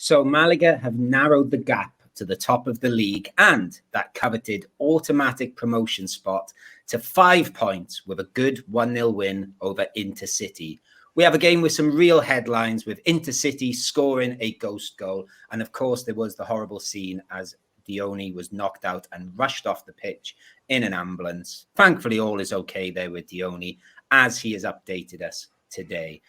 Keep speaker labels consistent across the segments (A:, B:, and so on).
A: So Malaga have narrowed the gap to the top of the league and that coveted automatic promotion spot to 5 points with a good 1-0 win over Intercity. We have a game with some real headlines, with Intercity scoring a ghost goal. And of course, there was the horrible scene as Dione was knocked out and rushed off the pitch in an ambulance. Thankfully, all is okay there with Dione, as he has updated us today.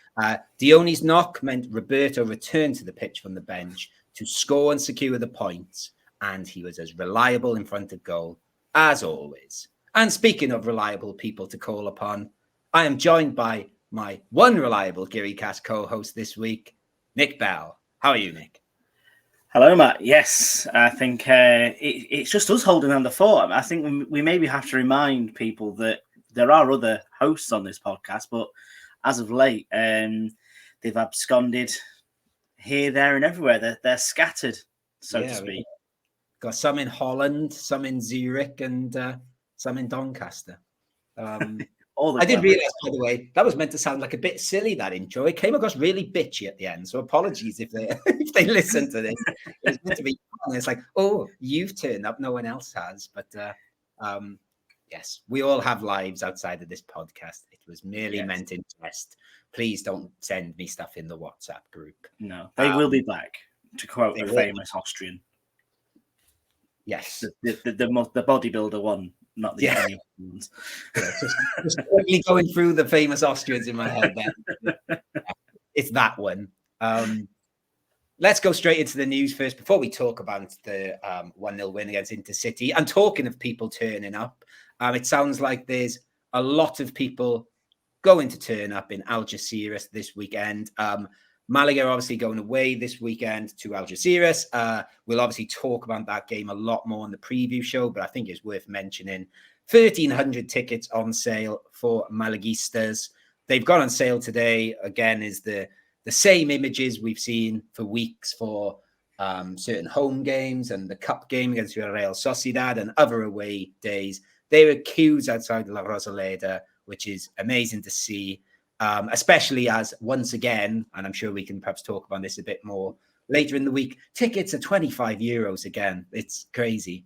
A: Dione's knock meant Roberto returned to the pitch from the bench to score and secure the points, and he was as reliable in front of goal as always. And speaking of reliable people to call upon, I am joined by my one reliable GearyCast co-host this week, Nick Bell. How are you, Nick?
B: Hello, Matt. Yes, I think it's just us holding down the fort. I think we maybe have to remind people that there are other hosts on this podcast, but as of late, they've absconded here, there, and everywhere. They're scattered, so to speak.
A: Got some in Holland, some in Zurich, and some in Doncaster. I did realise, by the way, that was meant to sound like a bit silly, that intro. It came across really bitchy at the end, so apologies if they if they listen to this. It was meant to be fun. It's like, oh, you've turned up, no one else has. But yes, we all have lives outside of this podcast. It was merely meant in jest. Please don't send me stuff in the WhatsApp group.
B: No, they will be back, to quote a famous Austrian.
A: Yes.
B: The bodybuilder one, not the only ones.
A: Yeah, just quickly going through the famous Austrians in my head then. It's that one. Let's go straight into the news first before we talk about the 1-0 win against Intercity. And talking of people turning up, it sounds like there's a lot of people going to turn up in Algeciras this weekend. Malaga are obviously going away this weekend to Algeciras. We'll obviously talk about that game a lot more on the preview show, but I think it's worth mentioning 1,300 tickets on sale for Malaguistas. They've gone on sale today. Again, is the same images we've seen for weeks for certain home games and the cup game against Real Sociedad and other away days. There were queues outside La Rosaleda, which is amazing to see, especially as, once again, and I'm sure we can perhaps talk about this a bit more later in the week, tickets are €25 again. It's crazy.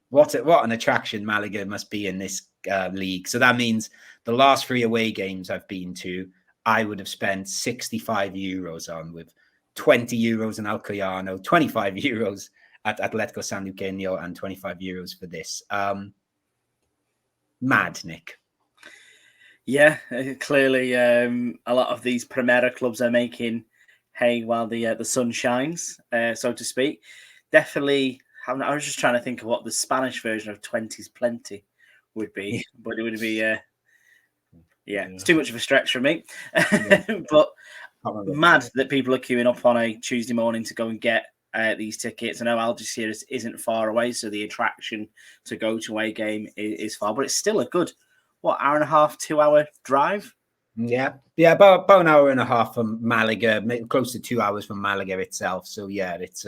A: What an attraction Malaga must be in this league. So that means the last 3 away games I've been to, I would have spent €65 on, with €20 in Alcoyano, €25 at Atletico Sanluqueño, and €25 for this. Mad, Nick.
B: Yeah, clearly a lot of these Primera clubs are making hay while the sun shines, so to speak. Definitely, I was just trying to think of what the Spanish version of 20's plenty would be, but it would be, it's too much of a stretch for me. But mad that people are queuing up on a Tuesday morning to go and get these tickets. I know Algeciras isn't far away, so the attraction to go to a game is far, but it's still a good, hour and a half, 2 hour drive?
A: Yeah, about an hour and a half from Malaga, close to 2 hours from Malaga itself. So it's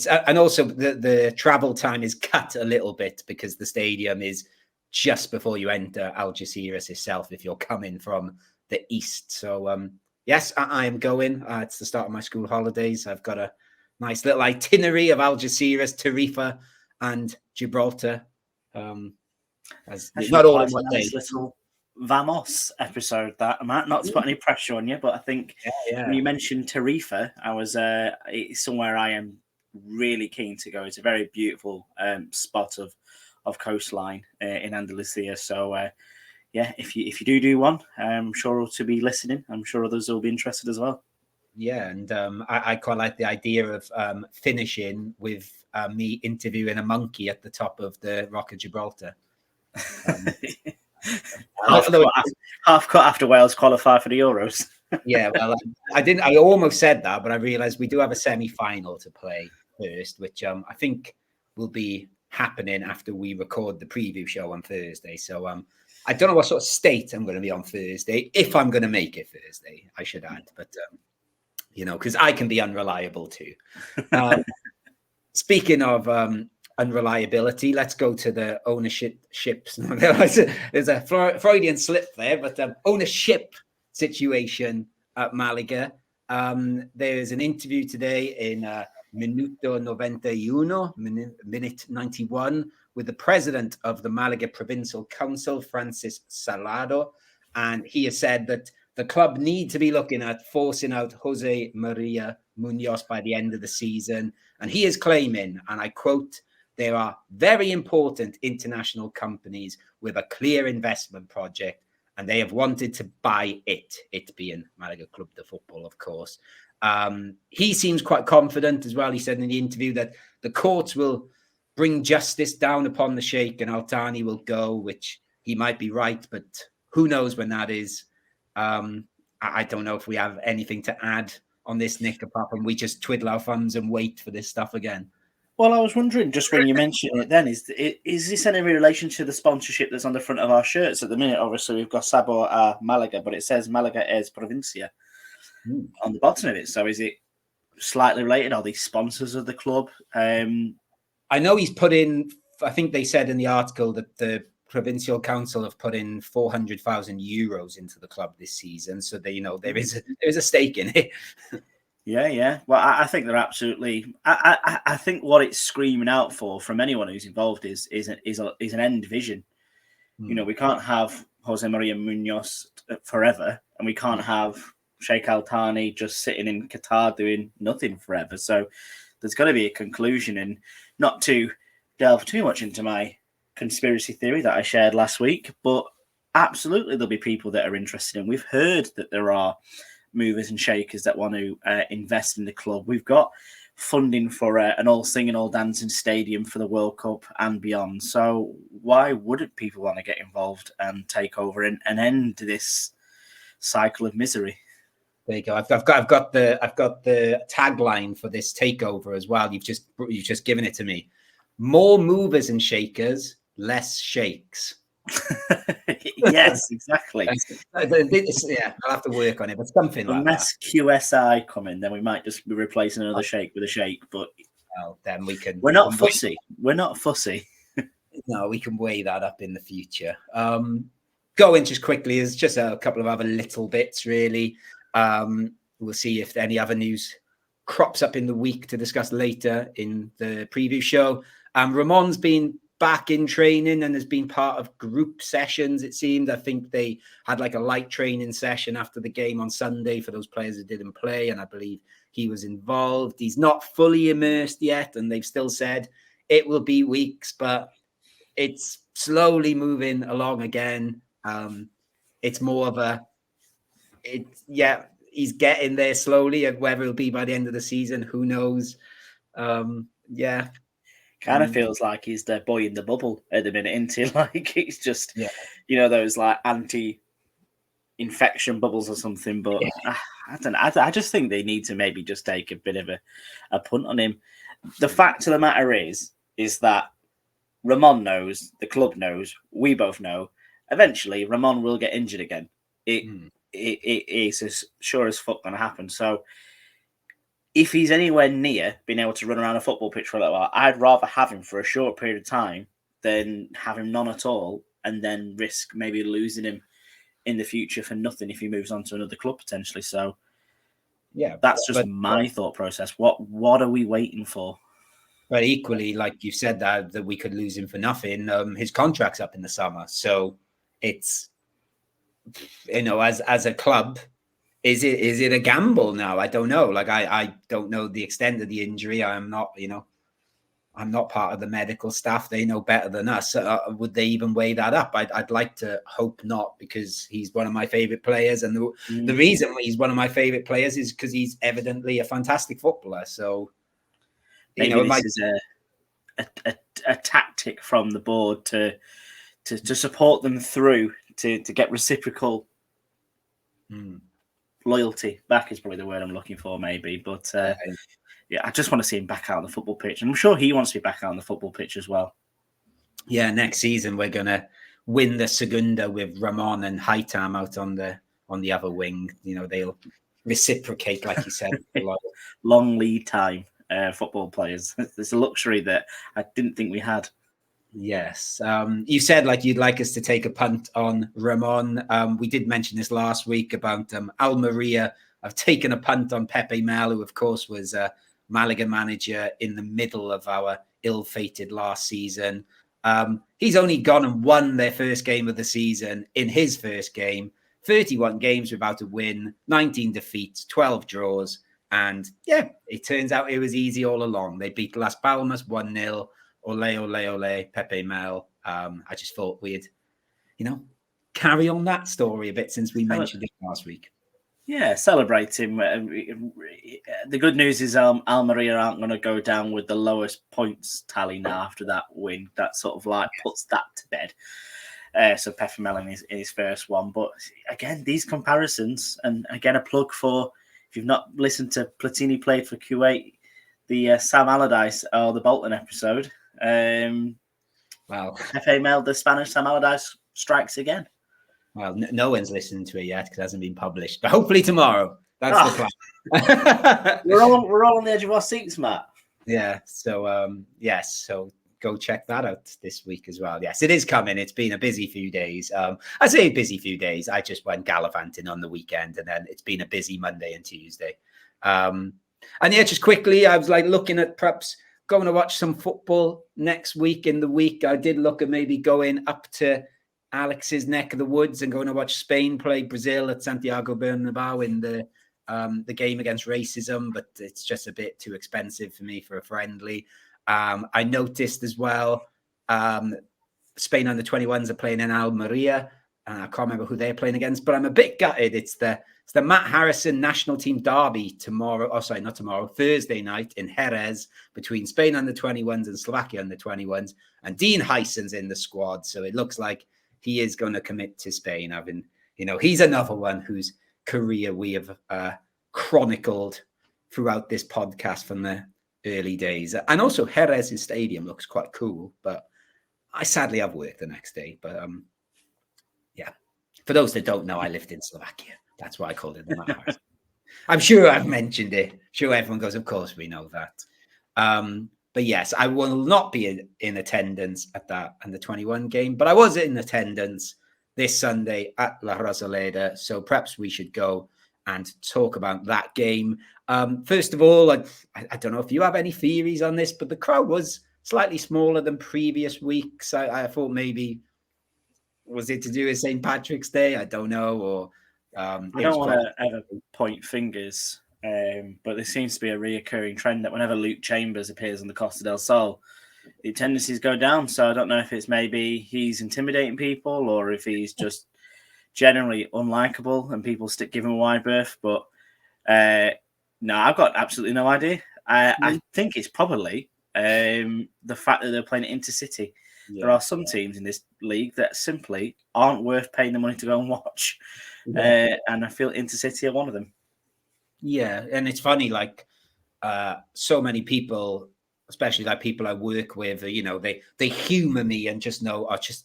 A: and also the travel time is cut a little bit because the stadium is just before you enter Algeciras itself if you're coming from the east. So yes, I am going. It's the start of my school holidays. I've got a nice little itinerary of Algeciras, Tarifa, and Gibraltar.
B: Not all in one day. Little Vamos episode, that Matt. Not to put any pressure on you, but I think when you mentioned Tarifa, it's somewhere I am really keen to go. It's a very beautiful spot of coastline in Andalusia. So if you do one, I'm sure to be listening. I'm sure others will be interested as well.
A: Yeah, and I quite like the idea of finishing with me interviewing a monkey at the top of the Rock of Gibraltar.
B: Half cut after Wales qualify for the Euros.
A: Yeah, well, I almost said that, but I realised we do have a semi-final to play first, which I think will be happening after we record the preview show on Thursday. So I don't know what sort of state I'm going to be on Thursday, if I'm going to make it Thursday, I should add. But, because I can be unreliable too. Speaking of unreliability, let's go to the ownerships. There's a Freudian slip there, but ownership situation at Malaga. There's an interview today in Minuto 91, minute 91, with the president of the Malaga Provincial Council, Francis Salado. And he has said that the club need to be looking at forcing out Jose Maria Munoz by the end of the season. And he is claiming, and I quote, "There are very important international companies with a clear investment project, and they have wanted to buy it being Malaga Club de Football, of course." He seems quite confident as well. He said in the interview that the courts will bring justice down upon the Sheikh and Al-Thani will go, which he might be right, but who knows when that is. I don't know if we have anything to add on this, Nick, apart from we just twiddle our thumbs and wait for this stuff again.
B: Well, I was wondering, just when you mentioned it then, is this any relation to the sponsorship that's on the front of our shirts at the minute? Obviously, we've got Sabor a Malaga, but it says Malaga es Provincia on the bottom of it. So is it slightly related? Are these sponsors of the club?
A: I know he's put in, I think they said in the article that the Provincial Council have put in 400,000 euros into the club this season. So they, there is a stake in it.
B: Yeah. Well, I think they're absolutely. I think what it's screaming out for from anyone who's involved is an end vision. We can't have Jose Maria Munoz forever, and we can't have Sheikh Al-Thani just sitting in Qatar doing nothing forever. So there's got to be a conclusion, and not to delve too much into my conspiracy theory that I shared last week, but absolutely there'll be people that are interested, and we've heard that there are movers and shakers that want to invest in the club. We've got funding for an all singing, all dancing stadium for the World Cup and beyond. So why wouldn't people want to get involved and take over and end this cycle of misery?
A: There you go. I've got the tagline for this takeover as well. You've just given it to me. More movers and shakers, less shakes.
B: Yes, exactly.
A: Yeah, I'll have to work on it, but something like that.
B: Unless QSI come in, then we might just be replacing another shake with a shake. But
A: then we can.
B: We're not fussy. We're not fussy.
A: No, we can weigh that up in the future. Going just quickly is just a couple of other little bits, really. We'll see if any other news crops up in the week to discuss later in the preview show. Ramon's been back in training and has been part of group sessions, it seemed. I think they had like a light training session after the game on Sunday for those players who didn't play, and I believe he was involved. He's not fully immersed yet, and they've still said it will be weeks, but it's slowly moving along again. It's more of he's getting there slowly, and whether it'll be by the end of the season, who knows?
B: Kind of feels like he's the boy in the bubble at the minute, isn't he? Like it's just, those like anti-infection bubbles or something. But I don't know. I just think they need to maybe just take a bit of a punt on him. The fact of the matter is that Ramon knows, the club knows, we both know. Eventually, Ramon will get injured again. It is as sure as fuck going to happen. So if he's anywhere near being able to run around a football pitch for a little while, I'd rather have him for a short period of time than have him none at all and then risk maybe losing him in the future for nothing if he moves on to another club potentially. So that's just my thought process. What are we waiting for?
A: But equally, like you said, that we could lose him for nothing. His contract's up in the summer. So it's, as a club, is it a gamble now? I don't know. Like I don't know the extent of the injury. I'm not part of the medical staff. They know better than us. Would they even weigh that up? I'd like to hope not, because he's one of my favorite players, and the reason he's one of my favorite players is because he's evidently a fantastic footballer. So
B: maybe this is a tactic from the board to support them through to get reciprocal loyalty back is probably the word I'm looking for, maybe. But I just want to see him back out on the football pitch. And I'm sure he wants to be back out on the football pitch as well.
A: Yeah, next season we're going to win the Segunda with Ramon and Haitam out on the other wing. They'll reciprocate, like you said.
B: Long lead time football players. There's a luxury that I didn't think we had.
A: Yes. You said you'd like us to take a punt on Ramon. We did mention this last week about Almeria I've taken a punt on Pepe Mel, who, of course, was Malaga manager in the middle of our ill-fated last season. He's only gone and won their first game of the season in his first game. 31 games without a win, 19 defeats, 12 draws. And yeah, it turns out it was easy all along. They beat Las Palmas 1-0. Ole, ole, ole, Pepe Mel. I just thought we'd, carry on that story a bit since we mentioned it last week.
B: Yeah, celebrate him. The good news is Almeria aren't going to go down with the lowest points tally now after that win. That sort of puts that to bed. So Pepe Mel in his first one. But again, these comparisons, and again, a plug for, if you've not listened to Platini Played for Kuwait, the Sam Allardyce or the Bolton episode.
A: Wow.
B: Pepe Mel, the Spanish Sam Allardyce, strikes again.
A: Well, no one's listened to it yet because it hasn't been published, but hopefully tomorrow. That's the plan.
B: we're all on the edge of our seats, Matt.
A: Yeah. So yes. So go check that out this week as well. Yes, it is coming. It's been a busy few days. I say a busy few days. I just went gallivanting on the weekend, and then it's been a busy Monday and Tuesday. And yeah, just quickly, I was like looking at perhaps going to watch some football next week. In the week, I did look at maybe going up to Alex's neck of the woods and going to watch Spain play Brazil at Santiago Bernabeu in the game against racism, but it's just a bit too expensive for me for a friendly. I noticed as well, Spain under 21s are playing in Almeria. I can't remember who they're playing against, but I'm a bit gutted. It's the Matt Harrison national team derby tomorrow. Oh, sorry, not tomorrow. Thursday night in Jerez between Spain under 21s and Slovakia under 21s. And Dean Hyson's in the squad, so it looks like he is going to commit to Spain. He's another one whose career we have chronicled throughout this podcast from the early days. And also Jerez's stadium looks quite cool, but I sadly have work the next day. But yeah, for those that don't know, I lived in Slovakia. That's why I called it the Matt Harrison. I'm sure I've mentioned it. I'm sure everyone goes, of course we know that. But yes, I will not be in attendance at that under 21 game, but I was in attendance this Sunday at La Rosaleda. So perhaps we should go and talk about that game. First of all, I don't know if you have any theories on this, but the crowd was slightly smaller than previous weeks. I thought maybe, was it to do with St. Patrick's Day? I don't know. Or
B: I don't want to ever point fingers. But there seems to be a reoccurring trend that whenever Luke Chambers appears on the Costa del Sol, the tendencies go down. So I don't know if it's maybe he's intimidating people or if he's just generally unlikable and people give him a wide berth. But no, I've got absolutely no idea. I think it's probably the fact that they're playing at Intercity. Yeah. There are some teams in this league that simply aren't worth paying the money to go and watch. Yeah. And I feel Intercity are one of them.
A: Yeah, and it's funny, so many people, especially people I work with, they humor me and just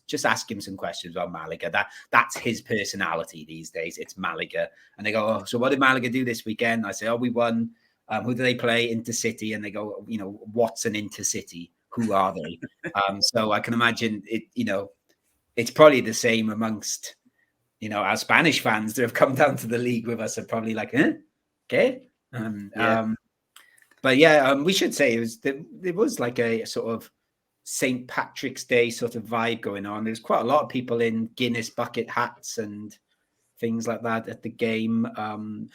A: just ask him some questions about Malaga. That's his personality these days. It's Malaga, and they go, "Oh, so what did Malaga do this weekend?" I say, "Oh, we won. Who do they play? Intercity." And they go, "What's an Intercity? Who are they?" So I can imagine it. It's probably the same amongst our Spanish fans that have come down to the league with us are probably like, "Huh? Okay." But yeah, we should say there was like a sort of St. Patrick's Day sort of vibe going on. There's quite a lot of people in Guinness bucket hats and things like that at the game.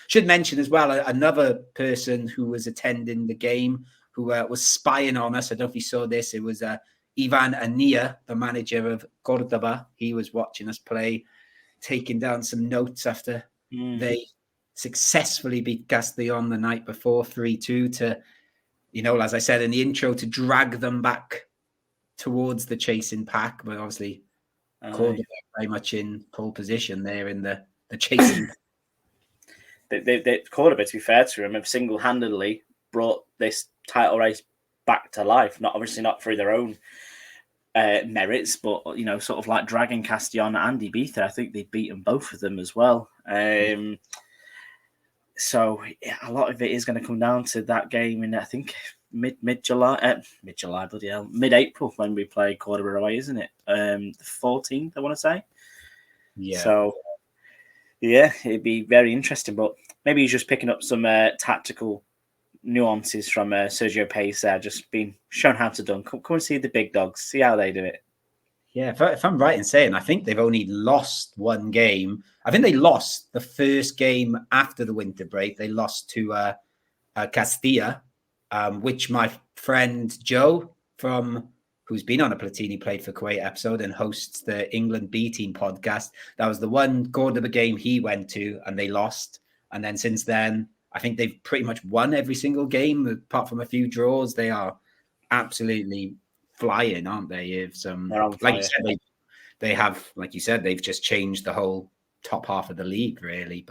A: Should mention as well another person who was attending the game who was spying on us. I don't know if you saw this. It was Ivan Ania, the manager of Cordoba. He was watching us play, taking down some notes after they successfully beat Castellón the night before 3-2 to, as I said in the intro, to drag them back towards the chasing pack. But obviously, Cordoba very much in pole position there in the chasing.
B: They Cordoba, to be fair to them, have single-handedly brought this title race back to life. Obviously not through their own merits, but sort of like dragging Castellón and Ibiza. I think they've beaten both of them as well. So a lot of it is going to come down to that game in, I think, mid-July, bloody hell, mid-April when we play Cordoba away, isn't it? The 14th, I want to say.
A: Yeah.
B: So Yeah, it'd be very interesting, but maybe he's just picking up some tactical nuances from Sergio Pace there, just being shown how to done. Come and see the big dogs, see how they do it.
A: Yeah, if I'm right in saying, I think they've only lost one game. I think they lost the first game after the winter break. They lost to Castilla, which my friend Joe, from who's been on a Platini Played for Kuwait episode and hosts the England B Team podcast, that was the one Cordoba game he went to, and they lost. And then since then, I think they've pretty much won every single game, apart from a few draws. They are absolutely flying, aren't they? If some,
B: They're on
A: like you
B: fire.
A: said, they have, like you said, they've just changed the whole top half of the league, really.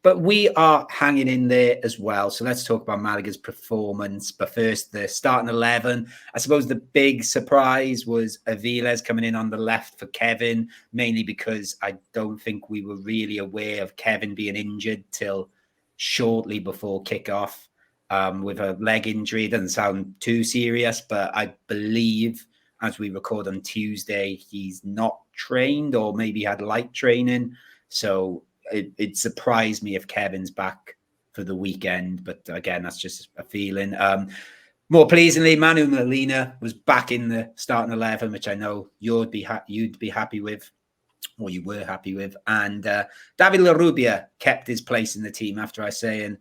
A: But we are hanging in there as well. So let's talk about Malaga's performance. But first, the starting 11. I suppose the big surprise was Aviles coming in on the left for Kevin, mainly because I don't think we were really aware of Kevin being injured till shortly before kickoff with a leg injury. It doesn't sound too serious, but I believe as we record on Tuesday, he's not trained or maybe had light training. So it surprised me if Kevin's back for the weekend, but again, that's just a feeling. More pleasingly, Manu Molina was back in the starting 11, which I know you'd be happy with, or you were happy with. And David Larrubia kept his place in the team after I say, and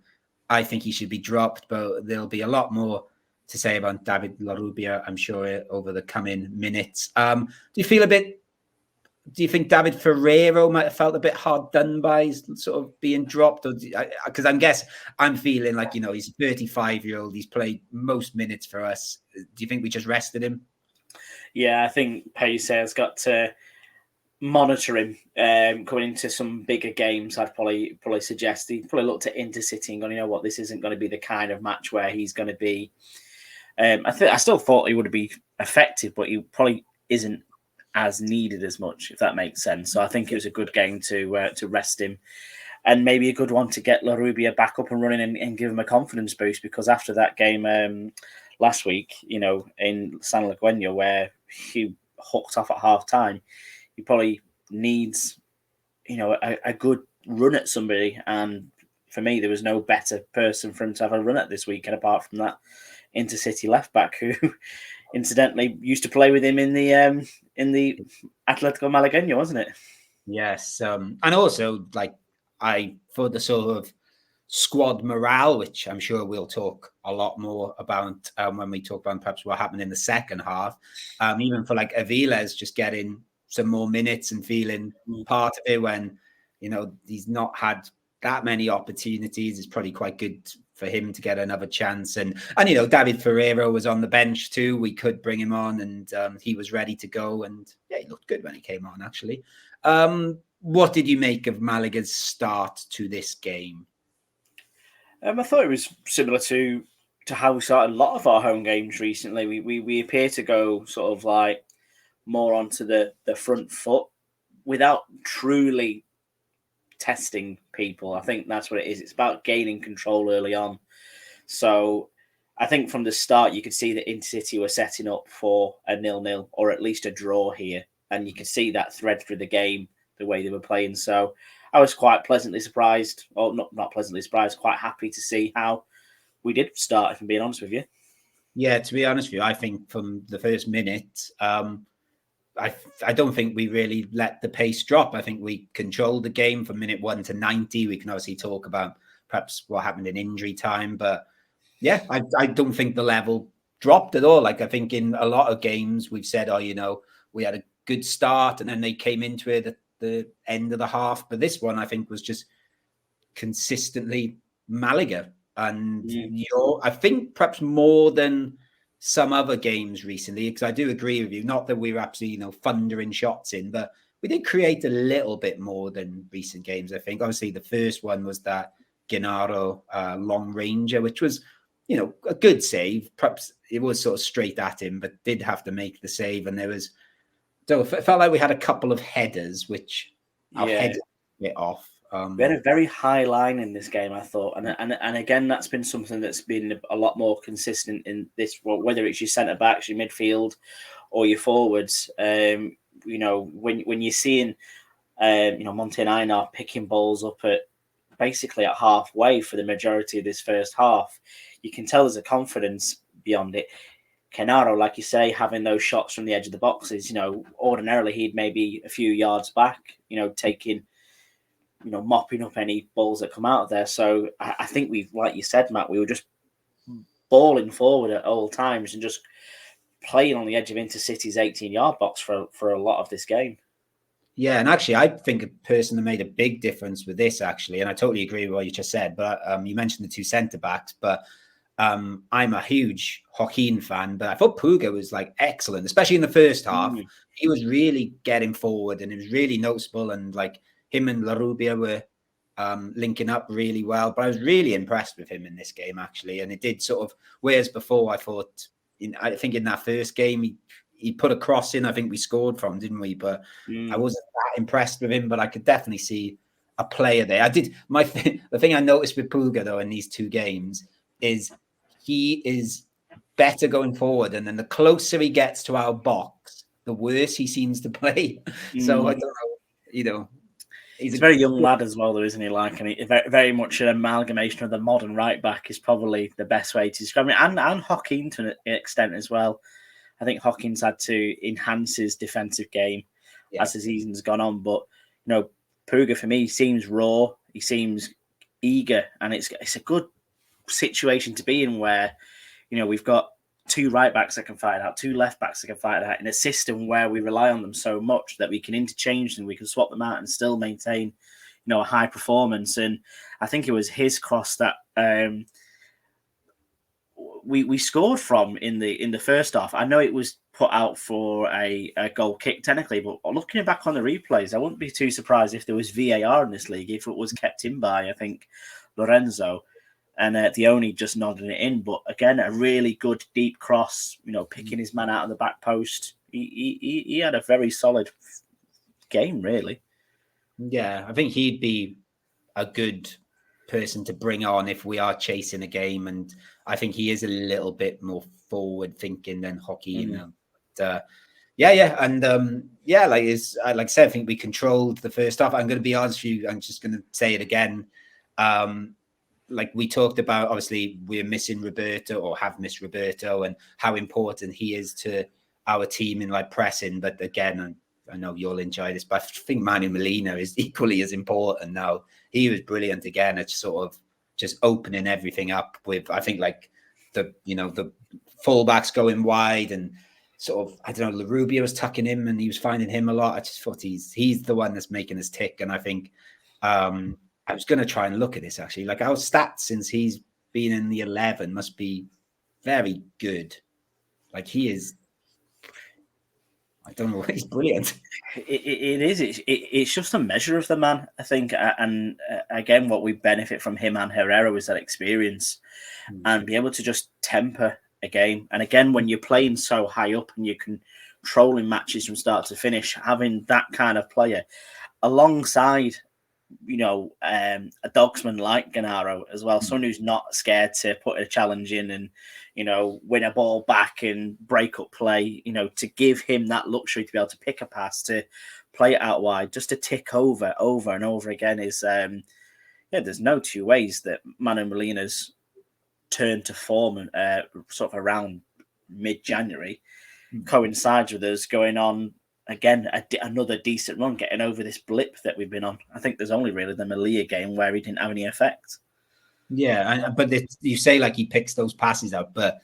A: I think he should be dropped, but there'll be a lot more to say about David Larrubia, I'm sure, over the coming minutes. Do you think David Ferrero might have felt a bit hard done by sort of being dropped? Or because I'm feeling like, he's a 35-year-old. He's played most minutes for us. Do you think we just rested him?
B: Yeah, I think Pace has got to monitor him coming into some bigger games. I'd probably suggest he probably looked at Intercity and gone, you know what, this isn't going to be the kind of match where he's going to be. I still thought he would be effective, but he probably isn't as needed as much, if that makes sense. So I think it was a good game to rest him, and maybe a good one to get Larrubia back up and running and give him a confidence boost, because after that game last week, in San Lagueño, where he hooked off at half time, he probably needs, a good run at somebody. And for me, there was no better person for him to have a run at this weekend apart from that Intercity left back who incidentally used to play with him in the Atletico Malagueño, wasn't it?
A: Yes. And also, for the sort of squad morale, which I'm sure we'll talk a lot more about when we talk about perhaps what happened in the second half, even for like Aviles just getting some more minutes and feeling part of it when, he's not had that many opportunities. It's probably quite good for him to get another chance. And David Ferrero was on the bench too. We could bring him on, and he was ready to go. And yeah, he looked good when he came on, actually. What did you make of Malaga's start to this game?
B: I thought it was similar to how we started a lot of our home games recently. We appear to go sort of like more onto the front foot without truly testing people. I think that's what it is. It's about gaining control early on. So I think from the start, you could see that Intercity were setting up for a 0-0 or at least a draw here. And you could see that thread through the game, the way they were playing. So I was quite pleasantly surprised, or not pleasantly surprised, quite happy to see how we did start, if I'm being honest with you.
A: Yeah, to be honest with you, I think from the first minute, I don't think we really let the pace drop. I think we controlled the game from minute 1 to 90. We can obviously talk about perhaps what happened in injury time, but yeah, I don't think the level dropped at all. Like, I think in a lot of games we've said, we had a good start and then they came into it at the end of the half. But this one, I think, was just consistently Malaga. And I think perhaps more than some other games recently, because I do agree with you, not that we were absolutely, thundering shots in, but we did create a little bit more than recent games, I think. Obviously, the first one was that Gennaro long ranger, which was, a good save. Perhaps it was sort of straight at him, but did have to make the save. And it felt like we had a couple of headers, which our headers bit off.
B: We had a very high line in this game, I thought, and again, that's been something that's been a lot more consistent in this. Whether it's your centre backs, your midfield, or your forwards, when you're seeing Monty and Einar picking balls up at basically at halfway for the majority of this first half. You can tell there's a confidence beyond it. Kenaro, like you say, having those shots from the edge of the boxes, ordinarily he'd maybe a few yards back, taking, mopping up any balls that come out of there. So I think like you said, Matt, we were just balling forward at all times and just playing on the edge of Intercity's 18-yard box for a lot of this game. Yeah,
A: and actually, I think a person that made a big difference with this, actually, and I totally agree with what you just said, but you mentioned the two centre-backs, but I'm a huge Joaquin fan, but I thought Puga was excellent, especially in the first half. He was really getting forward and it was really noticeable, and him and La Rubia were linking up really well, but I was really impressed with him in this game, actually. And it did sort of, whereas before I thought, I think in that first game, he put a cross in. I think we scored from, didn't we? But I wasn't that impressed with him. But I could definitely see a player there. I did. The thing I noticed with Puga though in these two games is he is better going forward, and then the closer he gets to our box, the worse he seems to play. So I don't know.
B: He's a very young lad as well, though, isn't he? And very, very much an amalgamation of the modern right back is probably the best way to describe it, and Joaquin to an extent as well. I think Joaquin's had to enhance his defensive game as the season's gone on. But, Puga for me seems raw. He seems eager. And it's a good situation to be in where, we've got two right backs that can fight out, two left backs that can fight out in a system where we rely on them so much that we can interchange them, we can swap them out and still maintain, a high performance. And I think it was his cross that we scored from in the first half. I know it was put out for a goal kick technically, but looking back on the replays, I wouldn't be too surprised if there was VAR in this league, if it was kept in by, I think, Lorenzo, and Dione just nodding it in. But again, a really good deep cross, picking his man out of the back post. He had a very solid game, really.
A: Yeah, I think he'd be a good person to bring on if we are chasing a game, and I think he is a little bit more forward thinking than Joaquin. But, and like I said, I think we controlled the first half. I'm going to be honest with you, I'm just going to say it again. Like we talked about, obviously we're missing Roberto, or have missed Roberto, and how important he is to our team in pressing. But again, I know you'll enjoy this, but I think Manu Molina is equally as important now. He was brilliant again at sort of just opening everything up with, I think, the fullbacks going wide, and sort of, I don't know, Larubia was tucking him and he was finding him a lot. I just thought he's the one that's making us tick. And I think I was going to try and look at this actually. Our stats since he's been in the 11 must be very good. He is, I don't know. He's brilliant.
B: It is. It's just a measure of the man, I think. And again, what we benefit from him and Herrera is that experience and be able to just temper a game. And again, when you're playing so high up and you're controlling matches from start to finish, having that kind of player alongside, a dogsman like Gennaro as well, someone who's not scared to put a challenge in and, win a ball back and break up play, to give him that luxury to be able to pick a pass, to play it out wide, just to tick over and over again is, there's no two ways that Manu Molina's turned to form sort of around mid-January coincides with us going on, again, another decent run, getting over this blip that we've been on. I think there's only really the Malia game where he didn't have any effect.
A: Yeah, but you say he picks those passes out, but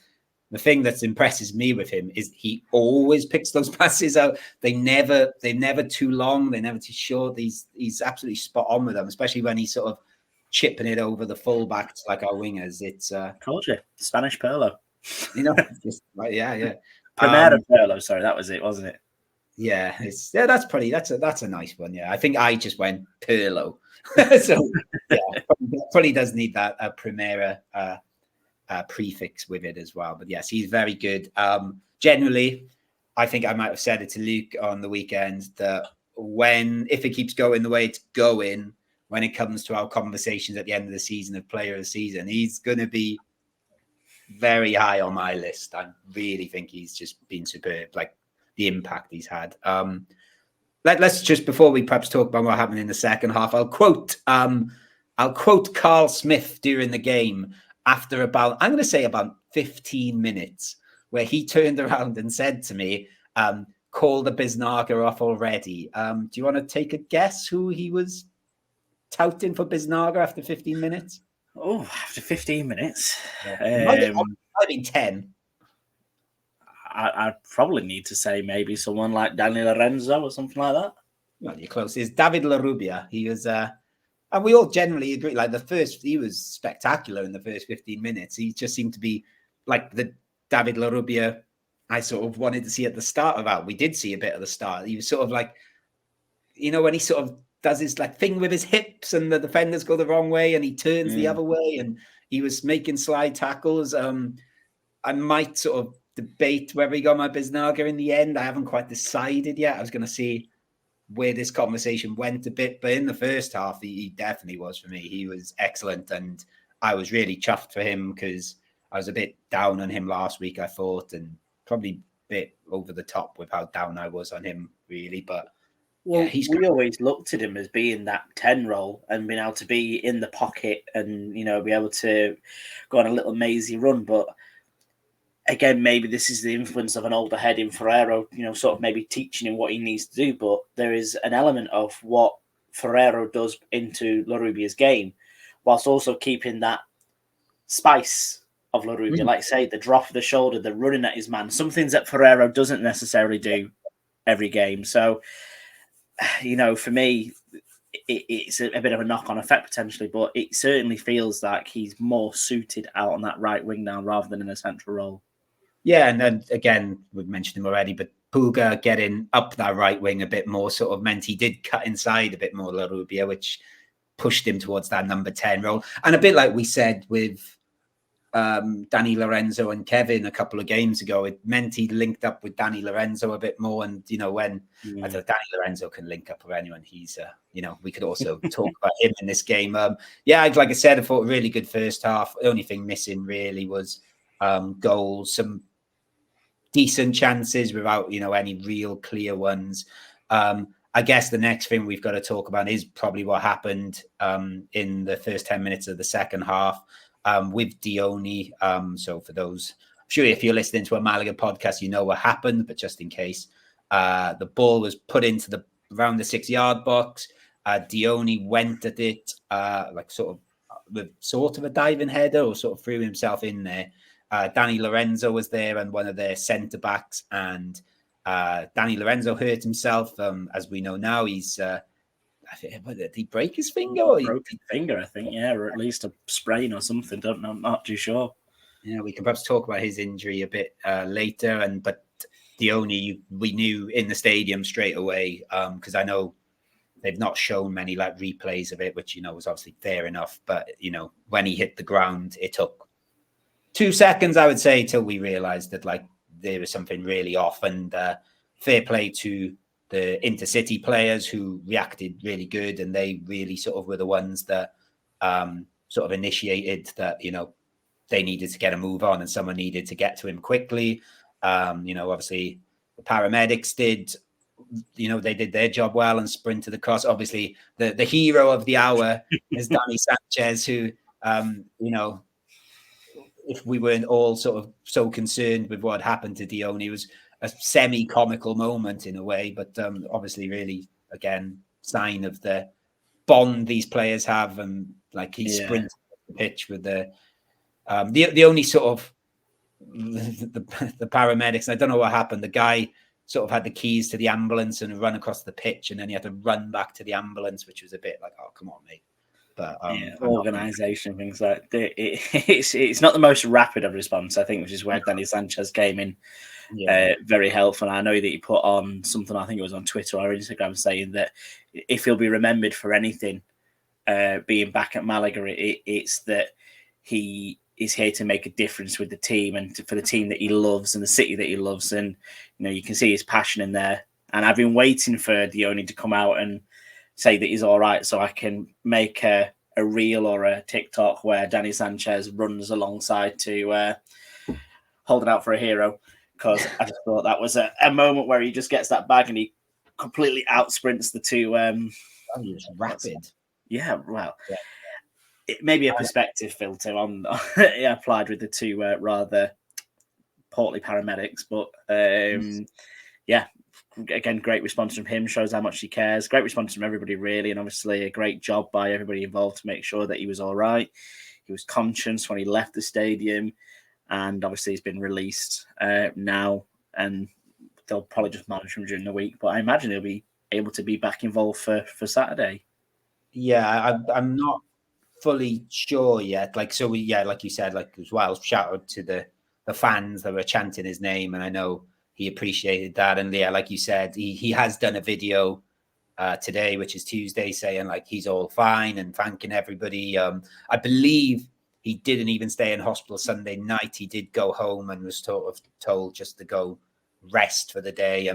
A: the thing that impresses me with him is he always picks those passes out. They're never too long. They're never too short. He's absolutely spot on with them, especially when he's sort of chipping it over the fullbacks like our wingers. It's
B: told you, Spanish Perlo.
A: Just yeah.
B: Primera Perlo. Sorry, that was it, wasn't it?
A: Yeah, that's a nice one. Yeah, I think I just went Perlo. So yeah, probably does need that Primera prefix with it as well. But yes, he's very good. Generally, I think I might have said it to Luke on the weekend that if it keeps going the way it's going, when it comes to our conversations at the end of the season of player of the season, he's going to be very high on my list. I really think he's just been superb, the impact he's had. let's just, before we perhaps talk about what happened in the second half, I'll quote Carl Smith during the game after about 15 minutes, where he turned around and said to me, call the Biznaga off already. Do you want to take a guess who he was touting for Biznaga after 15 minutes?
B: Oh, after 15 minutes.
A: Yeah. Might be 10.
B: I'd probably need to say maybe someone like Dani Lorenzo or something like that.
A: Well, you're close. It's David LaRubia. He was, and we all generally agree, like he was spectacular in the first 15 minutes. He just seemed to be like the David LaRubia I sort of wanted to see at the start of that. We did see a bit of the start. He was sort of like, when he sort of does his like thing with his hips and the defenders go the wrong way and he turns the other way and he was making slide tackles. I might sort of debate whether he got my Biznaga in the end. I haven't quite decided yet. I was going to see where this conversation went a bit, but in the first half, he definitely was for me. He was excellent, and I was really chuffed for him because I was a bit down on him last week, I thought, and probably a bit over the top with how down I was on him, really. But
B: well, we always looked at him as being that 10 role and being able to be in the pocket and, be able to go on a little mazy run. But again, maybe this is the influence of an older head in Ferrero, sort of maybe teaching him what he needs to do. But there is an element of what Ferrero does into Larubia's game, whilst also keeping that spice of Larubia. Like say, the drop of the shoulder, the running at his man, some things that Ferrero doesn't necessarily do every game. So, for me, it's a bit of a knock-on effect potentially, but it certainly feels like he's more suited out on that right wing now rather than in a central role.
A: Yeah, and then again, we've mentioned him already, but Puga getting up that right wing a bit more sort of meant he did cut inside a bit more Larubia, which pushed him towards that number 10 role. And a bit like we said with Dani Lorenzo and Kevin a couple of games ago, it meant he linked up with Dani Lorenzo a bit more. And, when I thought Dani Lorenzo can link up with anyone, he's, we could also talk about him in this game. Like I said, I thought a really good first half. The only thing missing really was goals, some decent chances without, any real clear ones. I guess the next thing we've got to talk about is probably what happened in the first 10 minutes of the second half with Dione. So for those, I'm sure if you're listening to a Malaga podcast, you know what happened, but just in case, the ball was put into around the 6-yard box. Dione went at it sort of a diving header or sort of threw himself in there. Dani Lorenzo was there and one of their centre backs, and Dani Lorenzo hurt himself. As we know now, he's did he break his finger?
B: Broken finger, I think, or at least a sprain or something. Don't know, I'm not too sure.
A: Yeah, we can perhaps talk about his injury a bit later. But Dione, we knew in the stadium straight away because I know they've not shown many replays of it, which was obviously fair enough. But when he hit the ground, it took 2 seconds, I would say, till we realised that there was something really off. And fair play to the Intercity players who reacted really good, and they really sort of were the ones that sort of initiated that they needed to get a move on and someone needed to get to him quickly. Obviously the paramedics did. They did their job well and sprinted across. Obviously, the hero of the hour is Dani Sanchez, who if we weren't all sort of so concerned with what happened to Dione, it was a semi-comical moment in a way, but obviously really, again, sign of the bond these players have. And he sprinted the pitch with the only sort of the paramedics. I don't know what happened. The guy sort of had the keys to the ambulance and run across the pitch, and then he had to run back to the ambulance, which was a bit like, oh, come on, mate. But
B: organisation, things like that. It's not the most rapid of response, I think, which is where Dani Sanchez came in very helpful. And I know that he put on something, I think it was on Twitter or Instagram, saying that if he'll be remembered for anything being back at Malaga, it's that he is here to make a difference with the team and for the team that he loves and the city that he loves. And, you can see his passion in there. And I've been waiting for Dione to come out and say that he's all right, so I can make a reel or a TikTok where Dani Sanchez runs alongside to hold it out for a hero, because I just thought that was a moment where he just gets that bag and he completely outsprints the two.
A: He was rapid.
B: Yeah, well,
A: Yeah.
B: It may be a perspective filter on applied with the two rather portly paramedics, but yeah, again, great response from him, shows how much he cares. Great response from everybody, really, and obviously a great job by everybody involved to make sure that he was all right. He was conscious when he left the stadium, and obviously he's been released now, and they'll probably just monitor him during the week. But I imagine he'll be able to be back involved for Saturday.
A: Yeah, I'm not fully sure yet. Like, so like you said, like as well, shout out to the fans that were chanting his name, and I know he appreciated that. And yeah, like you said, he has done a video today, which is Tuesday, saying like he's all fine and thanking everybody. I believe he didn't even stay in hospital Sunday night. He did go home and was told just to go rest for the day.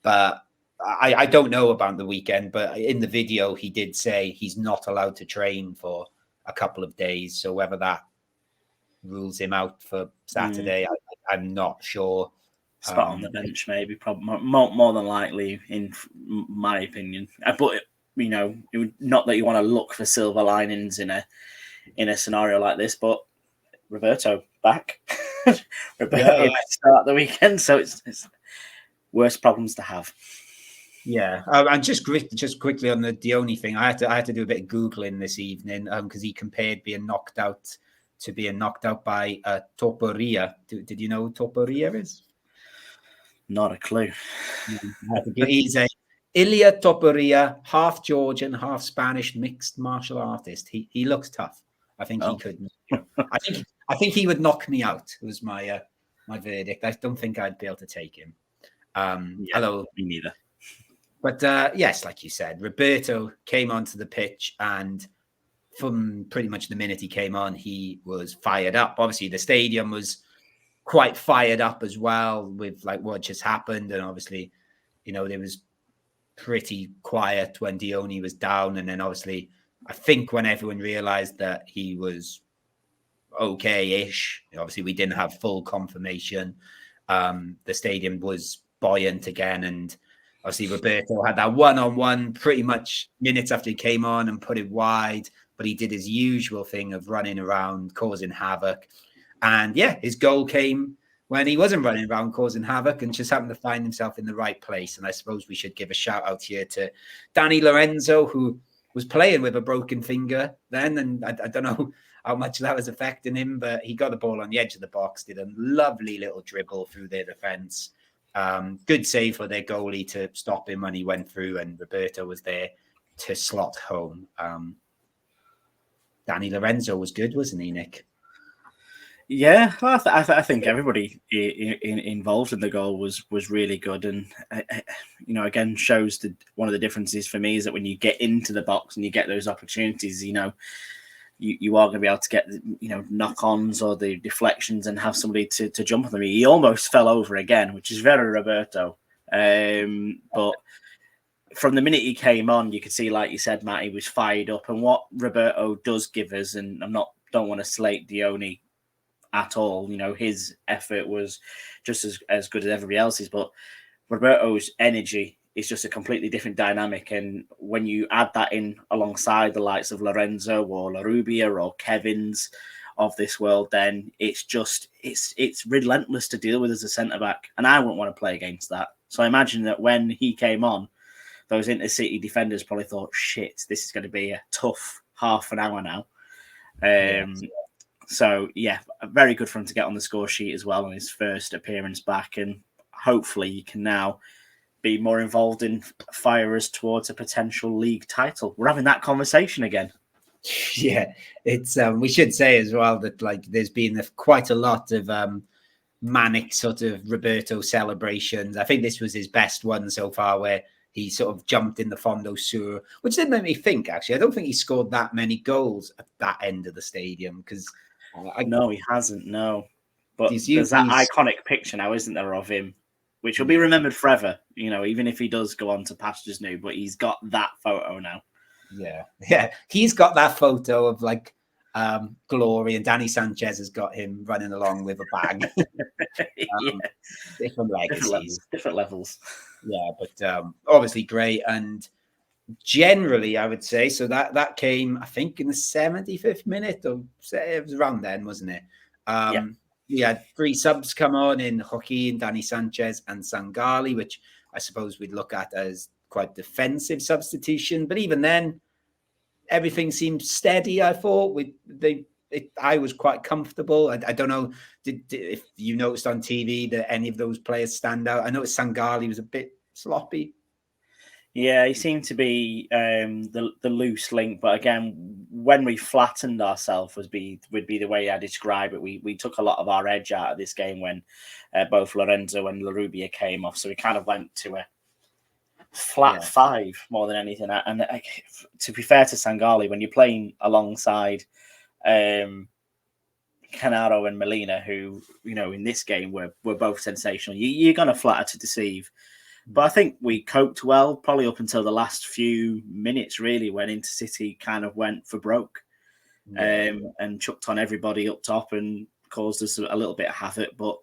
A: But I don't know about the weekend, but in the video, he did say he's not allowed to train for a couple of days. So whether that rules him out for Saturday, I'm not sure.
B: Spot on the bench, maybe, probably more than likely, in my opinion. But you know, not that you want to look for silver linings in a scenario like this, but Roberto back. Roberto start the weekend, so it's worse problems to have.
A: Yeah, and just quickly on the only thing, I had to do a bit of googling this evening because he compared being knocked out to being knocked out by Topuria. Did you know who Topuria is?
B: Not a clue.
A: He's a Ilia Topuria, half Georgian, half Spanish mixed martial artist. He looks tough. I think he could. I think he would knock me out. Was my verdict. I don't think I'd be able to take him. Hello,
B: me neither.
A: But yes, like you said, Roberto came onto the pitch, and from pretty much the minute he came on, he was fired up. Obviously, the stadium was quite fired up as well with like what just happened, and obviously, you know, there was pretty quiet when Dione was down, and then obviously, I think when everyone realised that he was okay-ish, obviously we didn't have full confirmation. The stadium was buoyant again, and obviously, Roberto had that one-on-one pretty much minutes after he came on and put it wide, but he did his usual thing of running around, causing havoc. And yeah, his goal came when he wasn't running around causing havoc and just happened to find himself in the right place. And I suppose we should give a shout out here to Danny Lorenzo, who was playing with a broken finger then. And I don't know how much that was affecting him, but he got the ball on the edge of the box, did a lovely little dribble through their defense. Good save for their goalie to stop him when he went through, and Roberto was there to slot home. Danny Lorenzo was good, wasn't he, Nick?
B: Yeah, well, I think everybody involved in the goal was really good, and you know, again, shows that one of the differences for me is that when you get into the box and you get those opportunities, you know, you are going to be able to get, you know, knock-ons or the deflections and have somebody to jump on them. He almost fell over again, which is very Roberto. But from the minute he came on, you could see, like you said, Matt, he was fired up. And what Roberto does give us, and don't want to slate Dione at all. You know, his effort was just as good as everybody else's, but Roberto's energy is just a completely different dynamic. And when you add that in alongside the likes of Lorenzo or Larubia or Kevin's of this world, then it's relentless to deal with as a centre-back. And I wouldn't want to play against that. So I imagine that when he came on, those Intercity defenders probably thought, shit, this is going to be a tough half an hour now. So, yeah, very good for him to get on the score sheet as well on his first appearance back. And hopefully he can now be more involved in fire us towards a potential league title. We're having that conversation again.
A: Yeah, it's we should say as well that like there's been quite a lot of manic sort of Roberto celebrations. I think this was his best one so far, where he sort of jumped in the Fondo Sur, which did make me think, actually, I don't think he scored that many goals at that end of the stadium, because
B: no, he hasn't, no. But there's that iconic picture now, isn't there, of him, which will be remembered forever, you know, even if he does go on to pastures new, but he's got that photo now.
A: Yeah. He's got that photo of like glory, and Danny Sanchez has got him running along with a bag. Different legacies,
B: different levels.
A: Yeah, but obviously great, and generally I would say so that came, I think, in the 75th minute, or it was around then, wasn't it? We had 3 subs come on in Joaquin, Danny Sanchez, and Sangali, which I suppose we'd look at as quite defensive substitution. But even then, everything seemed steady. I thought I was quite comfortable. I don't know if you noticed on TV that any of those players stand out. I noticed Sangali was a bit sloppy.
B: Yeah, he seemed to be the loose link, but again, when we flattened ourselves would be the way I describe it. We took a lot of our edge out of this game when both Lorenzo and Larubia came off, so we kind of went to a flat 5 more than anything. And to be fair to Sangali, when you're playing alongside Canaro and Molina, who in this game were both sensational, you're going to flatter to deceive. But I think we coped well, probably up until the last few minutes, really, when Intercity kind of went for broke and chucked on everybody up top and caused us a little bit of havoc. But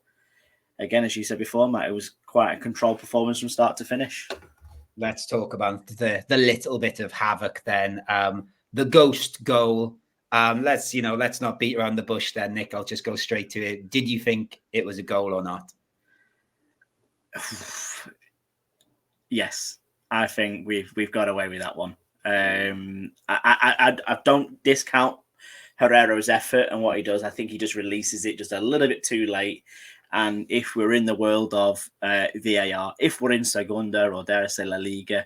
B: again, as you said before, Matt, it was quite a controlled performance from start to finish.
A: Let's talk about the little bit of havoc then. The ghost goal. Let's not beat around the bush then, Nick. I'll just go straight to it. Did you think it was a goal or not?
B: Yes, I think we've got away with that one. I don't discount Herrera's effort and what he does. I think he just releases it just a little bit too late. And if we're in the world of VAR, if we're in Segunda or dare I say La Liga,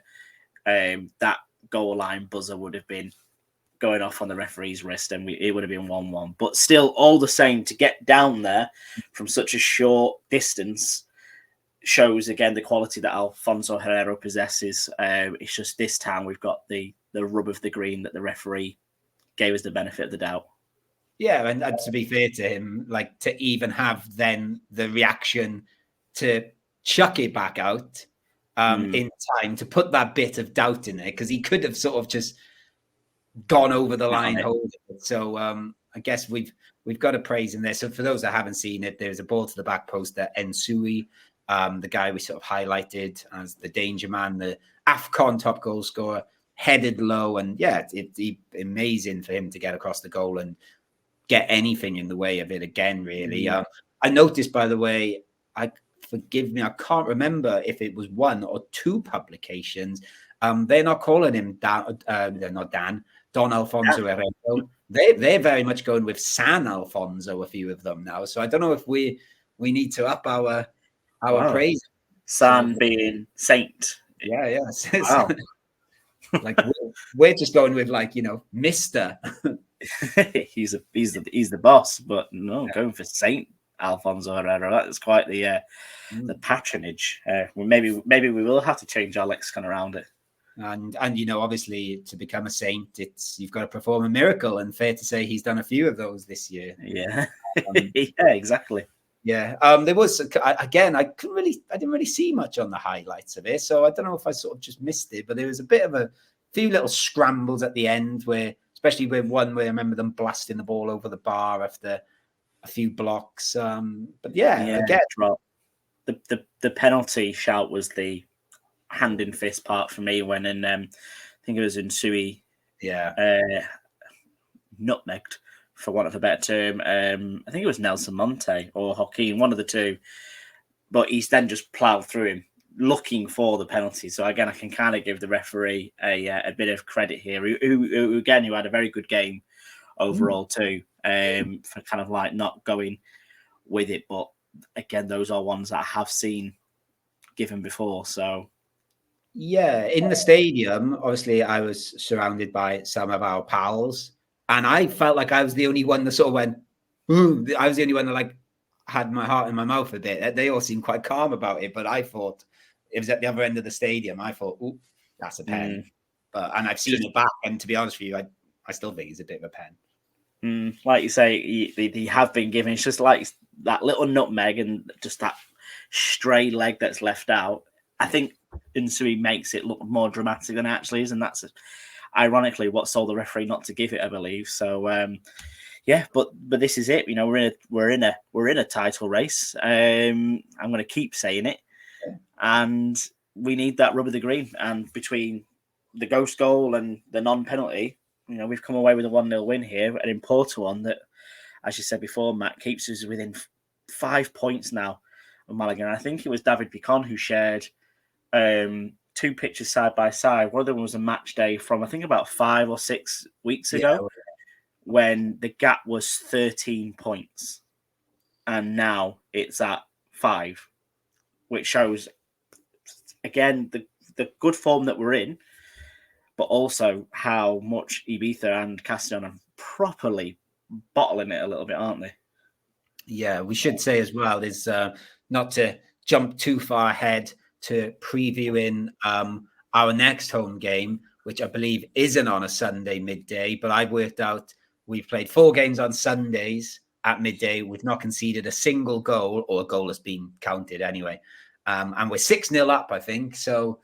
B: that goal line buzzer would have been going off on the referee's wrist and it would have been 1-1. But still, all the same, to get down there from such a short distance shows again the quality that Alfonso Herrera possesses. It's just this time we've got the rub of the green that the referee gave us the benefit of the doubt.
A: Yeah, and to be fair to him, like to even have then the reaction to chuck it back out in time to put that bit of doubt in there, because he could have sort of just gone over the line holding it. So I guess we've got to praise him there. So for those that haven't seen it, there's a ball to the back post that Ensui, the guy we sort of highlighted as the danger man, the AFCON top goal scorer, headed low. And yeah, it's amazing for him to get across the goal and get anything in the way of it again, really. I noticed, by the way, forgive me, I can't remember if it was 1 or 2 publications. They're not calling him Don Alfonso Herrero. They're very much going with San Alfonso, a few of them now. So I don't know if we need to up our praise.
B: San being saint.
A: Yeah.
B: Wow.
A: Like we're just going with Mr.
B: he's the boss, but no, going for Saint Alfonso Herrera. That's quite the patronage. Maybe we will have to change our lexicon around it.
A: And obviously, to become a saint, you've got to perform a miracle, and fair to say he's done a few of those this year.
B: Yeah, yeah, exactly.
A: Yeah, there was again. I didn't really see much on the highlights of it, so I don't know if I sort of just missed it. But there was a bit of a few little scrambles at the end, especially with one where I remember them blasting the ball over the bar after a few blocks. But again,
B: the penalty shout was the hand in fist part for me when I think it was in Sui, nutmegged, for want of a better term. I think it was Nelson Monte or Joaquin, one of the two. But he's then just ploughed through him, looking for the penalty. So again, I can kind of give the referee a bit of credit here, who had a very good game overall too, for kind of like not going with it. But again, those are ones that I have seen given before. So
A: yeah, in the stadium, obviously, I was surrounded by some of our pals, and I felt like I was the only one that sort of went, ooh. I was the only one that had my heart in my mouth a bit. They all seemed quite calm about it, but I thought it was at the other end of the stadium. I thought, ooh, that's a pen. And I've seen it back, and to be honest with you, I still think it's a bit of a pen.
B: Like you say, they have been given. It's just like that little nutmeg and just that stray leg that's left out. I think Insui makes it look more dramatic than it actually is, and ironically what told the referee not to give it, I believe. So yeah, but this is it. You know, we're in a title race. I'm going to keep saying it, and we need that rub of the green. And between the ghost goal and the non-penalty, you know, we've come away with a 1-0 win here, an important one that, as you said before, Matt, keeps us within 5 points now of Malaga. And I think it was David Picon who shared 2 pictures side by side. One of them was a match day from, I think, about 5 or 6 weeks ago, when the gap was 13 points. And now it's at 5, which shows, again, the good form that we're in, but also how much Ibiza and Castellon are properly bottling it a little bit, aren't they?
A: Yeah, we should say as well is not to jump too far ahead to previewing our next home game, which I believe isn't on a Sunday midday, but I've worked out we've played 4 games on Sundays at midday. We've not conceded a single goal, or a goal has been counted anyway. And we're 6-0 up, I think. So,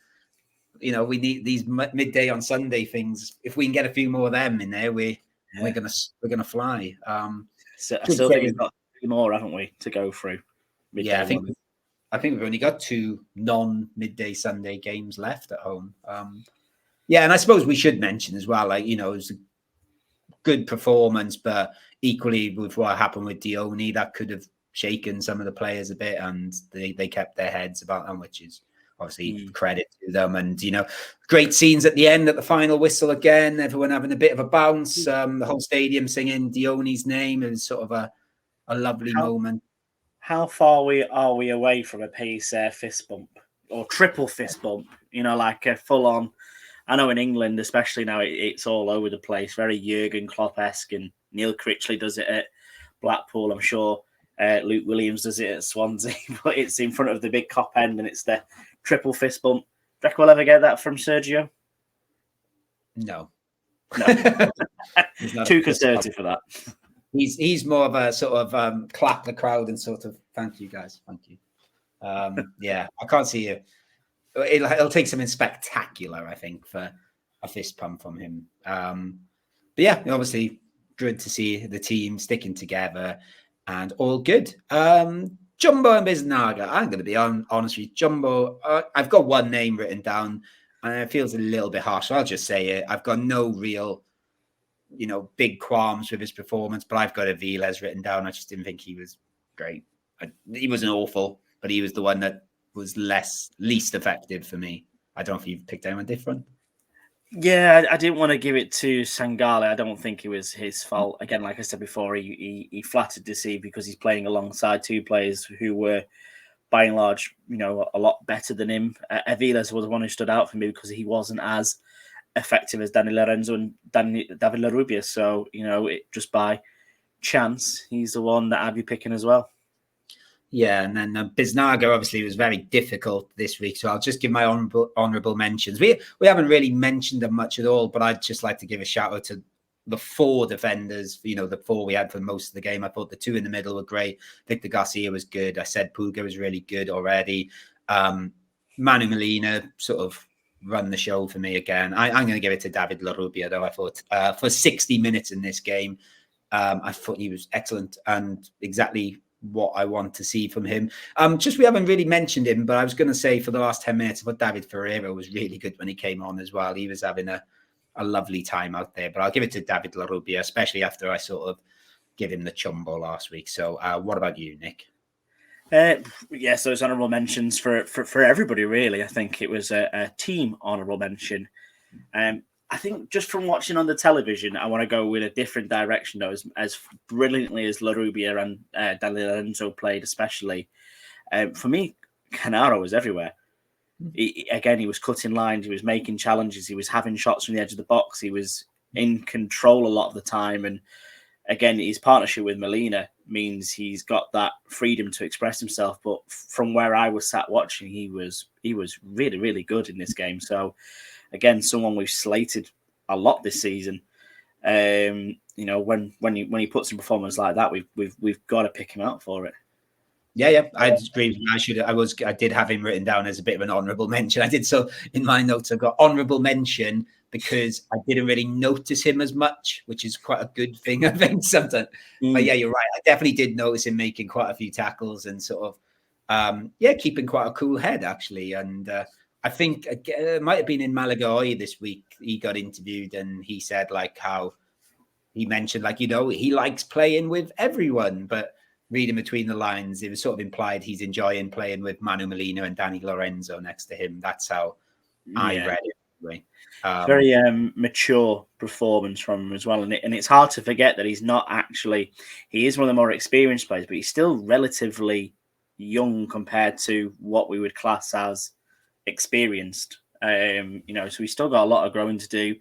A: you know, we need these midday on Sunday things. If we can get a few more of them in there, we're gonna fly.
B: So I still think we've got 3 more, haven't we, to go through?
A: Yeah, I think we've only got 2 non-midday Sunday games left at home. Yeah, and I suppose we should mention as well, like, you know, it was a good performance, but equally with what happened with Dione, that could have shaken some of the players a bit, and they kept their heads about them, which is obviously credit to them. And, you know, great scenes at the end, at the final whistle again, everyone having a bit of a bounce, the whole stadium singing Dione's name. It was sort of a lovely moment.
B: How far are we away from a pace fist bump or triple fist bump? You know, like a full on. I know in England, especially now, it's all over the place. Very Jurgen Klopp-esque, and Neil Critchley does it at Blackpool. I'm sure Luke Williams does it at Swansea, but it's in front of the big Kop end, and it's the triple fist bump. Do you reckon we'll ever get that from Sergio?
A: No.
B: Too conservative for that.
A: He's more of a sort of clap the crowd and sort of thank you guys, thank you. Yeah, I can't see you. It'll take something spectacular, I think, for a fist pump from him. But yeah, obviously good to see the team sticking together and all good. Jumbo and Biznaga. I'm going to be honest with you. Jumbo, I've got one name written down, and it feels a little bit harsh. So I'll just say it. I've got no real, you know, big qualms with his performance, but I've got Aviles written down. I just didn't think he was great. He wasn't awful, but he was the one that was least effective for me. I don't know if you've picked anyone different.
B: Yeah, I didn't want to give it to Sangale. I don't think it was his fault. Again, like I said before, he flattered to see because he's playing alongside 2 players who were, by and large, you know, a lot better than him. Aviles was the one who stood out for me because he wasn't as effective as Dani Lorenzo and David Larrubia. So, you know, it just by chance, he's the one that I'd be picking as well.
A: Yeah, and then Biznaga obviously was very difficult this week, so I'll just give my honourable mentions. We haven't really mentioned them much at all, but I'd just like to give a shout out to the 4 defenders. You know, the 4 we had for most of the game. I thought the 2 in the middle were great. Victor Garcia was good. I said Puga was really good already. Manu Molina sort of run the show for me again. I'm going to give it to David Larrubia, though. I thought for 60 minutes in this game, I thought he was excellent and exactly what I want to see from him. Just we haven't really mentioned him, but I was going to say for the last 10 minutes, I thought David Ferreira was really good when he came on as well. He was having a lovely time out there, but I'll give it to David Larrubia, especially after I sort of give him the chumbo last week. So what about you, Nick?
B: Yes, those honourable mentions for everybody, really. I think it was a team honourable mention. I think just from watching on the television, I want to go with a different direction, though, as brilliantly as Larrubia and Dani Lorenzo played, especially. For me, Canaro was everywhere. He was cutting lines, he was making challenges, he was having shots from the edge of the box, he was in control a lot of the time. And again, his partnership with Molina means he's got that freedom to express himself. But from where I was sat watching, he was really, really good in this game. So again, someone we've slated a lot this season. You know, when he puts in performance like that, we've got to pick him out for it.
A: Yeah, I agree. I did have him written down as a bit of an honourable mention. I did so in my notes. I've got honourable mention because I didn't really notice him as much, which is quite a good thing, I think, sometimes. But yeah, you're right. I definitely did notice him making quite a few tackles and sort of, keeping quite a cool head, actually. And I think it might have been in Malaga this week. He got interviewed and he said like how he mentioned like, he likes playing with everyone, but reading between the lines, it was sort of implied he's enjoying playing with Manu Molina and Danny Lorenzo next to him. That's how I read it. Anyway.
B: Very mature performance from him as well, and it's hard to forget that he's not actually. He is one of the more experienced players, but he's still relatively young compared to what we would class as experienced. So he's still got a lot of growing to do.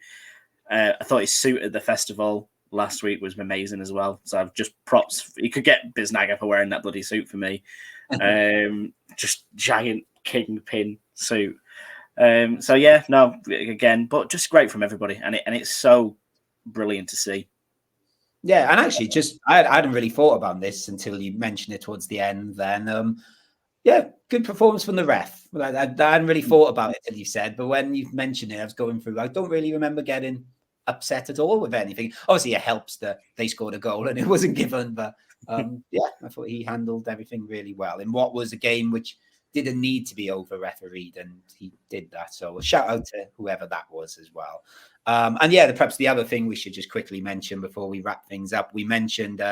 B: I thought his suit at the festival last week was amazing as well. So I've just props. He could get Biznaga for wearing that bloody suit for me. Just giant kingpin suit. Again, but just great from everybody, and it's so brilliant to see.
A: Yeah, and actually, I hadn't really thought about this until you mentioned it towards the end. Then, good performance from the ref. I hadn't really thought about it till you said, but when you mentioned it, I was going through. I don't really remember getting upset at all with anything. Obviously, it helps that they scored a goal and it wasn't given, but I thought he handled everything really well in what was a game which didn't need to be over refereed, and he did that. So a shout out to whoever that was as well. Perhaps the other thing we should just quickly mention before we wrap things up, we mentioned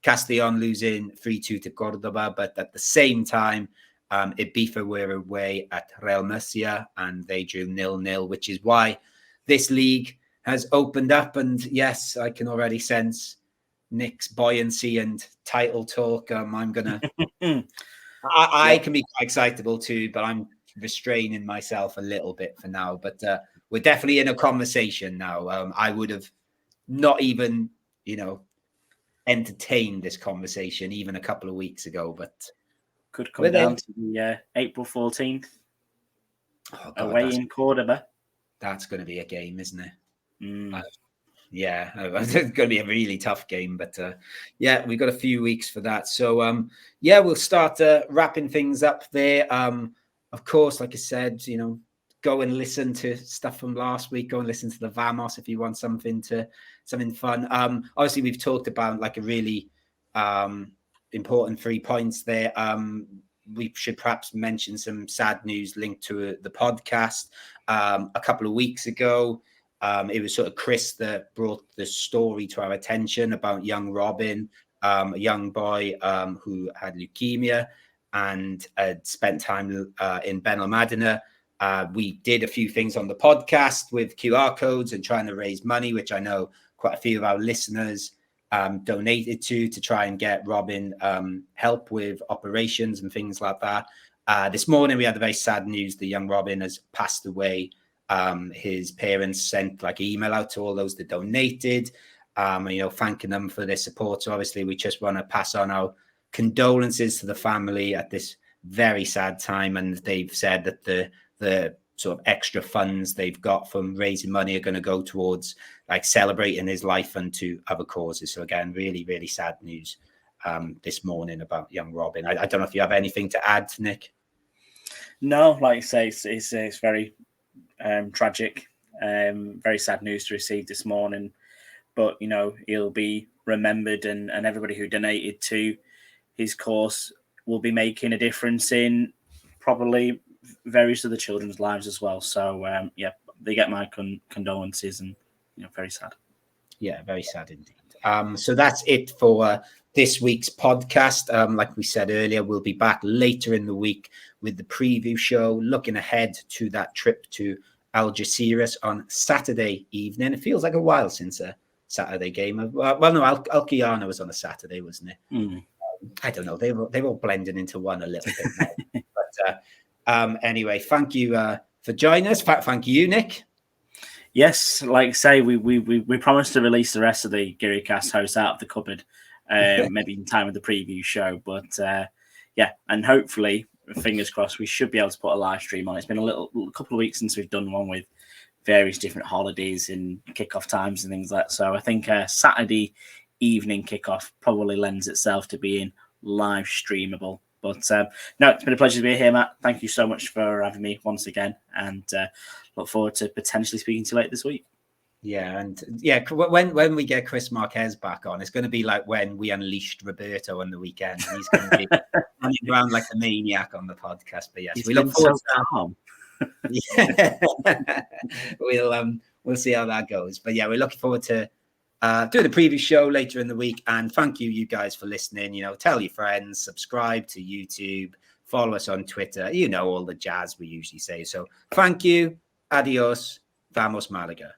A: Castellon losing 3-2 to Cordoba, but at the same time, Ibiza were away at Real Murcia and they drew 0-0, which is why this league has opened up. And yes, I can already sense Nick's buoyancy and title talk. I'm going to... I can be quite excitable too, but I'm restraining myself a little bit for now. But we're definitely in a conversation now. I would have not even, entertained this conversation even a couple of weeks ago. But
B: could come down to the April 14th away in Cordoba.
A: That's going to be a game, isn't it? It's going to be a really tough game, but we've got a few weeks for that. So we'll start wrapping things up there. Of course, like I said, go and listen to stuff from last week. Go and listen to the Vamos if you want something fun. Obviously, we've talked about like a really important 3 points there. We should perhaps mention some sad news linked to the podcast. A couple of weeks ago, it was sort of Chris that brought the story to our attention about young Robin, a young boy who had leukemia and had spent time in Benalmádena. We did a few things on the podcast with QR codes and trying to raise money, which I know quite a few of our listeners donated to try and get Robin help with operations and things like that. This morning, we had the very sad news. The young Robin has passed away. His parents sent like an email out to all those that donated, thanking them for their support. So obviously we just want to pass on our condolences to the family at this very sad time. And they've said that the sort of extra funds they've got from raising money are going to go towards like celebrating his life and to other causes. So again, really, really sad news this morning about young Robin. I don't know if you have anything to add, Nick.
B: No, like you say, it's very tragic, very sad news to receive this morning, but he'll be remembered, and everybody who donated to his cause will be making a difference in probably various other children's lives as well. So they get my condolences, and very sad.
A: Yeah, very sad indeed. So that's it for this week's podcast. Like we said earlier, we'll be back later in the week with the preview show, looking ahead to that trip to Algeciras on Saturday evening. It feels like a while since a Saturday game. Alquiana was on a Saturday, wasn't it? I don't know. They're all blending into one a little bit now. But anyway, thank you for joining us. Thank you, Nick.
B: Yes, like I say, we promised to release the rest of the GearyCast hosts out of the cupboard, maybe in time with the preview show. But and hopefully, fingers crossed, we should be able to put a live stream on. It's been a couple of weeks since we've done one with various different holidays and kickoff times and things like that. So I think Saturday evening kickoff probably lends itself to being live streamable But no, it's been a pleasure to be here, Matt. Thank you so much for having me once again, and look forward to potentially speaking to you later this week.
A: Yeah, and yeah, when we get Chris Marquez back on, it's going to be like when we unleashed Roberto on the weekend. He's going to be running around like a maniac on the podcast. But yes, we look forward to that. Yeah. We'll see how that goes. But yeah, we're looking forward to doing the preview show later in the week. And thank you guys for listening. Tell your friends, subscribe to YouTube, follow us on Twitter. All the jazz we usually say. So thank you. Adios. Vamos Malaga.